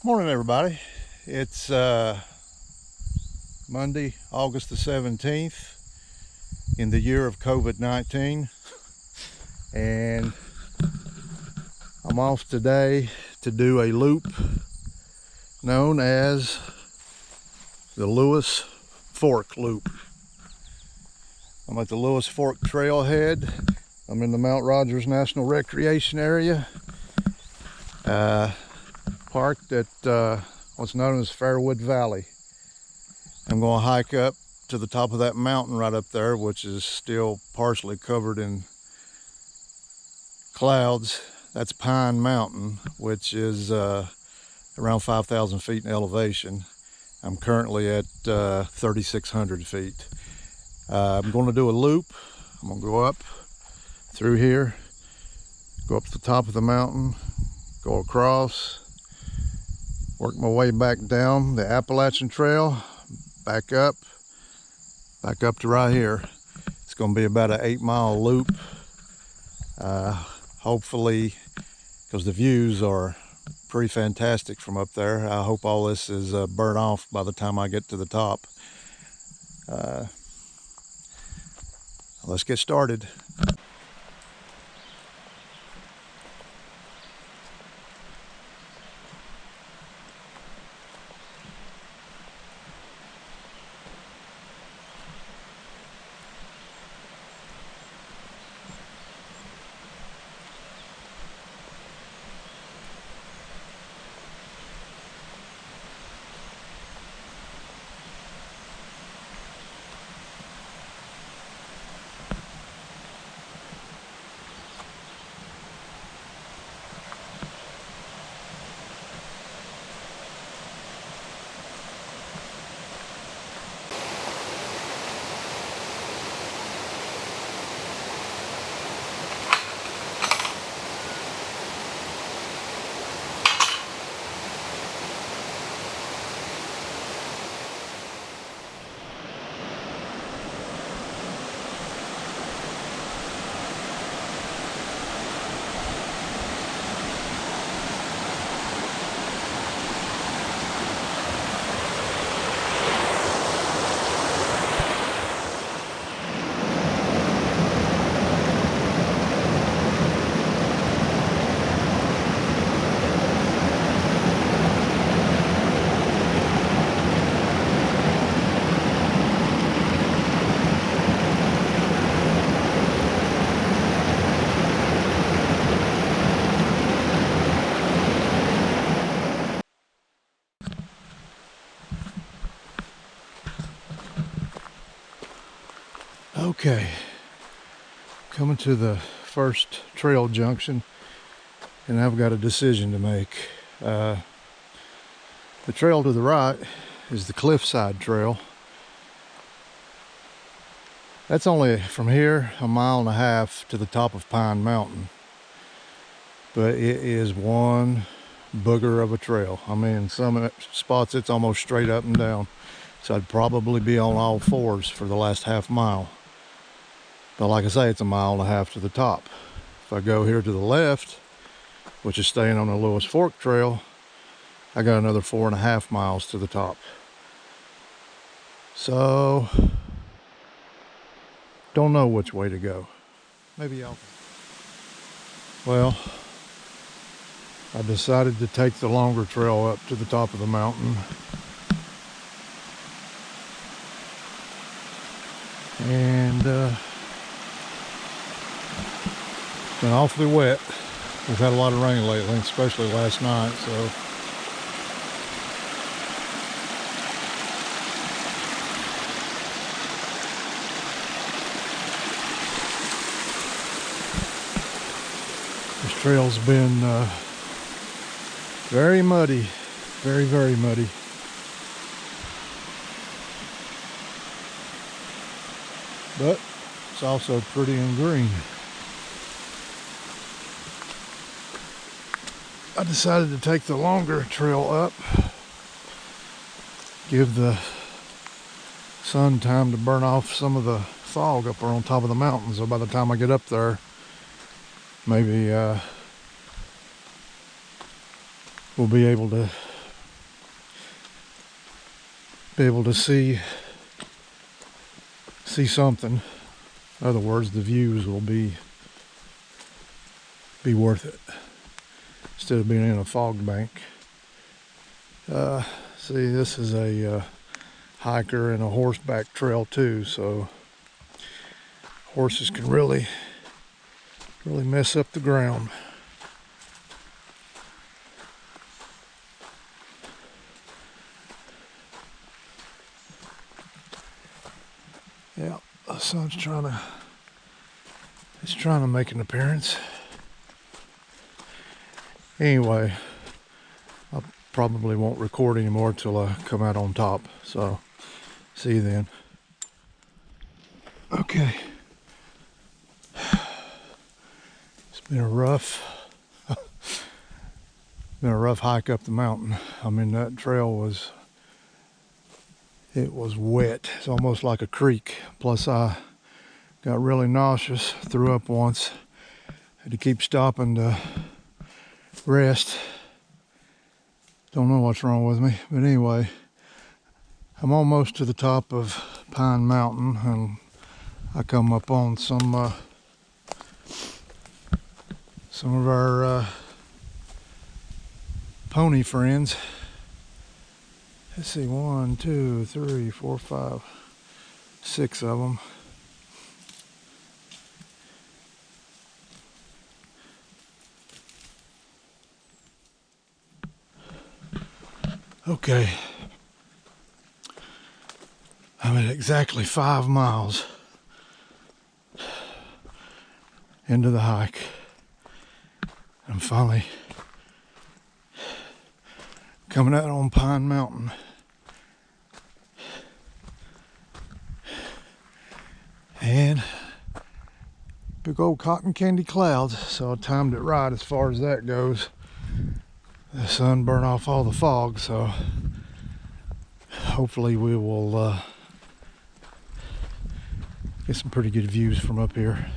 Morning, everybody. It's Monday, August the 17th in the year of COVID-19, and I'm off today to do a loop known as the Lewis Fork Loop. I'm at the Lewis Fork Trailhead. I'm in the Mount Rogers National Recreation Area, parked at what's known as Fairwood Valley. I'm going to hike up to the top of that mountain right up there, which is still partially covered in clouds. That's Pine Mountain, which is around 5,000 feet in elevation. I'm currently at 3,600 feet. I'm going to do a loop. I'm going to go up through here, go up to the top of the mountain, go across, work my way back down the Appalachian Trail, back up to right here. It's going to be about an 8-mile loop. Hopefully, because the views are pretty fantastic from up there, I hope all this is burnt off by the time I get to the top. Let's get started. Okay, coming to the first trail junction, and I've got a decision to make. The trail to the right is the Cliffside Trail. That's only from here 1.5 miles to the top of Pine Mountain, but it is one booger of a trail. I mean, some spots it's almost straight up and down, so I'd probably be on all fours for the last half mile. But like I say, it's 1.5 miles to the top. If I go here to the left, which is staying on the Lewis Fork Trail, I got another 4.5 miles to the top. So, don't know which way to go. Maybe well, I decided to take the longer trail up to the top of the mountain. And it's been awfully wet. We've had a lot of rain lately, especially last night, so this trail's been very muddy, very muddy. But it's also pretty and green. I decided to take the longer trail up, give the sun time to burn off some of the fog up there on top of the mountain, so by the time I get up there, maybe we'll be able to be able to see something. In other words, the views will be worth it instead of being in a fog bank. See, this is a hiker and a horseback trail too, so horses can really mess up the ground. Yeah, the sun's trying to make an appearance. Anyway, I probably won't record anymore till I come out on top. So, see you then. Okay. It's been a rough hike up the mountain. I mean, that trail was wet. It's almost like a creek. Plus I got really nauseous, threw up once. Had to keep stopping to rest. Don't know what's wrong with me, but anyway, I'm almost to the top of Pine Mountain, and I come up on some of our pony friends. Let's see, 1, 2, 3, 4, 5, 6 of them. Okay, I'm at exactly 5 miles into the hike. I'm finally coming out on Pine Mountain. And big old cotton candy clouds, so I timed it right as far as that goes. The sun burned off all the fog, so hopefully we will get some pretty good views from up here.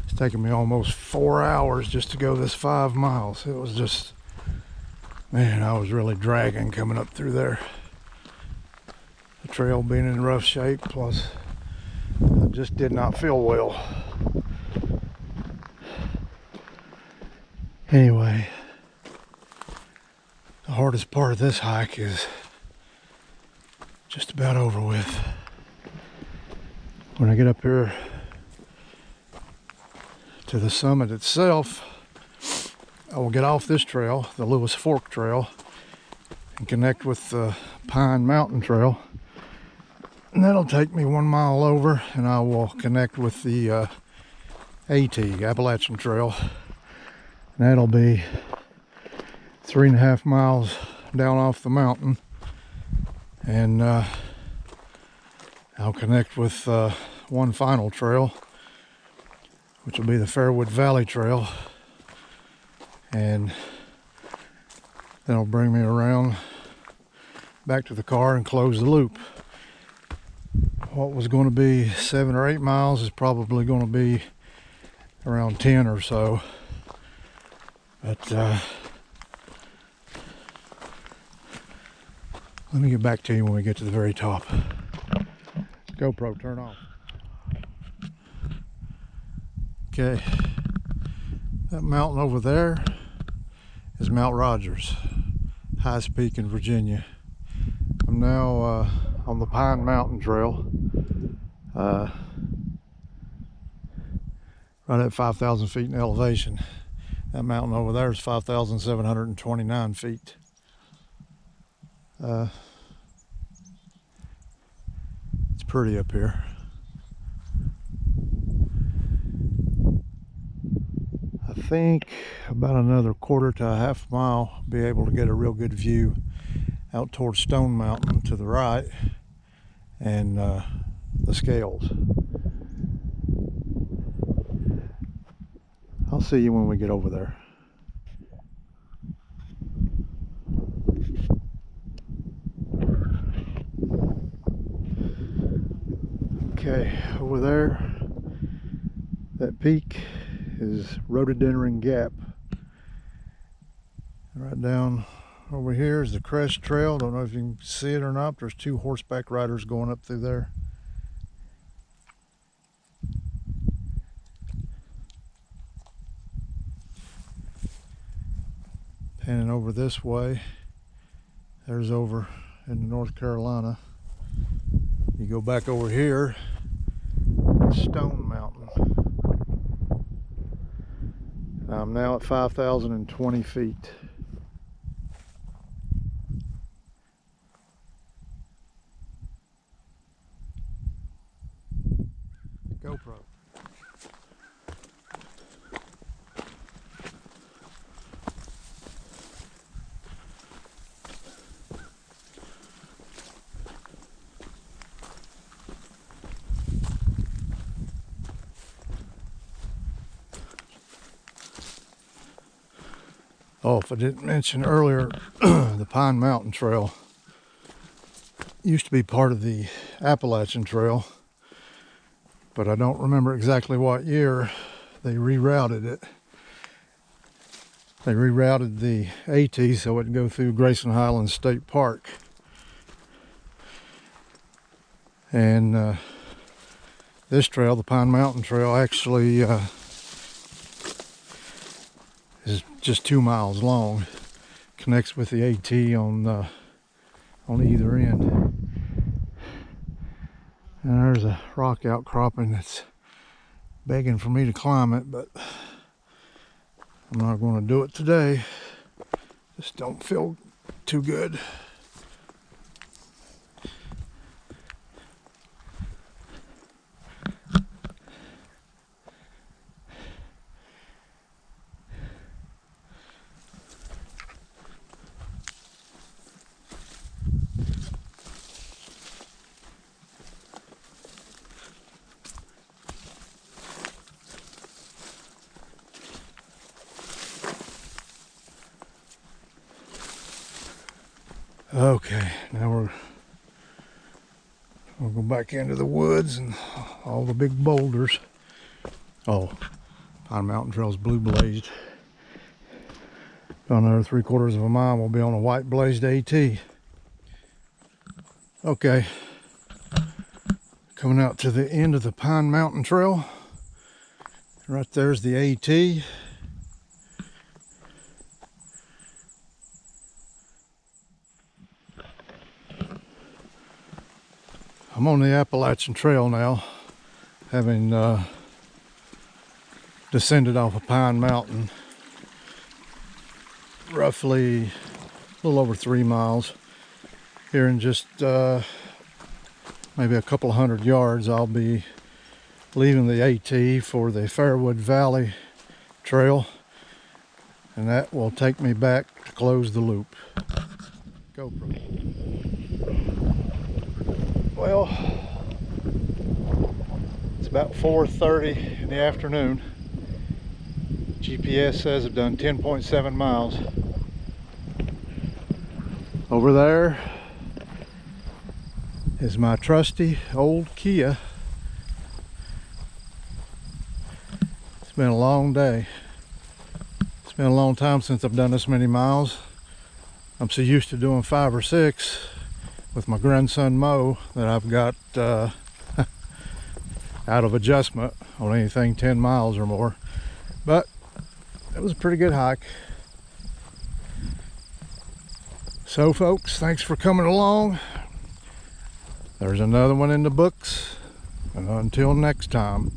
It's taken me almost 4 hours just to go this 5 miles. It was just, man, I was really dragging coming up through there. The trail being in rough shape, plus I just did not feel well. Anyway, the hardest part of this hike is just about over with. When I get up here to the summit itself, I will get off this trail, the Lewis Fork Trail, and connect with the Pine Mountain Trail. And that'll take me 1 mile over, and I will connect with the AT, Appalachian Trail. And that'll be 3.5 miles down off the mountain. And I'll connect with one final trail, which will be the Fairwood Valley Trail. And that'll bring me around back to the car and close the loop. What was going to be 7 or 8 miles is probably going to be around 10 or so. But let me get back to you when we get to the very top. GoPro, turn off. Okay, that mountain over there is Mount Rogers, highest peak in Virginia. I'm now on the Pine Mountain Trail, right at 5,000 feet in elevation. That mountain over there is 5,729 feet. It's pretty up here. I think about another quarter to a half mile, I'll be able to get a real good view out towards Stone Mountain to the right and the scales. I'll see you when we get over there. Okay, over there, that peak is Rhododendron Gap. Right down over here is the Crest Trail. Don't know if you can see it or not. There's 2 horseback riders going up through there. Panning over this way, there's over in North Carolina. You go back over here, Stone Mountain. I'm now at 5,020 feet. GoPro. Oh, if I didn't mention earlier, the Pine Mountain Trail used to be part of the Appalachian Trail, but I don't remember exactly what year they rerouted it. They rerouted the AT so it would go through Grayson Highlands State Park. And this trail, the Pine Mountain Trail, actually is just 2 miles long. Connects with the AT on either end. And there's a rock outcropping that's begging for me to climb it, but I'm not going to do it today. Just don't feel too good. Okay, now we'll go back into the woods and all the big boulders. Oh, Pine Mountain Trail's blue blazed. About another 3/4 of a mile, we'll be on a white blazed AT. Okay, coming out to the end of the Pine Mountain Trail. Right there's the AT. I'm on the Appalachian Trail now, having descended off of Pine Mountain, roughly a little over 3 miles. Here in just maybe a couple of 100 yards, I'll be leaving the AT for the Fairwood Valley Trail, and that will take me back to close the loop. GoPro. Well, it's about 4:30 in the afternoon. GPS says I've done 10.7 miles. Over there is my trusty old Kia. It's been a long day. It's been a long time since I've done this many miles. I'm so used to doing 5 or 6 with my grandson Mo that I've got out of adjustment on anything 10 miles or more. But it was a pretty good hike. So folks, thanks for coming along. There's another one in the books, and until next time.